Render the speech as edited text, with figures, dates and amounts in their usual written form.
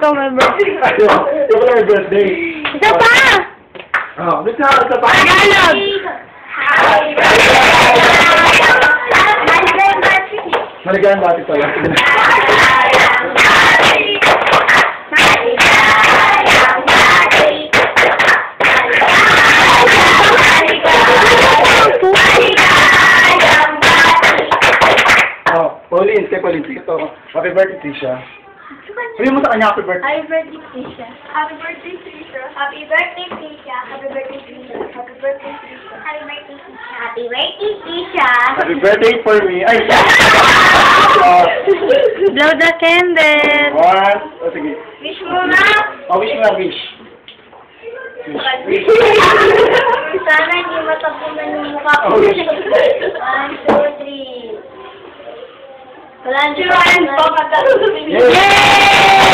ikaw may birthday. Ito pala may birthday. Isa pa! Oh, isa pa. Tagalog! Maligayang bati pala. Pauline, kay Pauline, sige to. Happy birthday, Trisha. Sabihin mo sa kanya, happy birthday. Happy birthday, Trisha. Happy birthday, Trisha. Happy birthday, Trisha. Happy birthday, Trisha. Happy birthday, Trisha. Happy birthday, Trisha. Happy birthday, Trisha. Happy birthday for me. Ay, Blow the candle! one. Oh, sige. Wish mo na. Oh, wish mo na, wish. Sana hindi matapunan yung mukha ko. Oh, wish. 1, 2, 3. Wala nyo pa. Yay!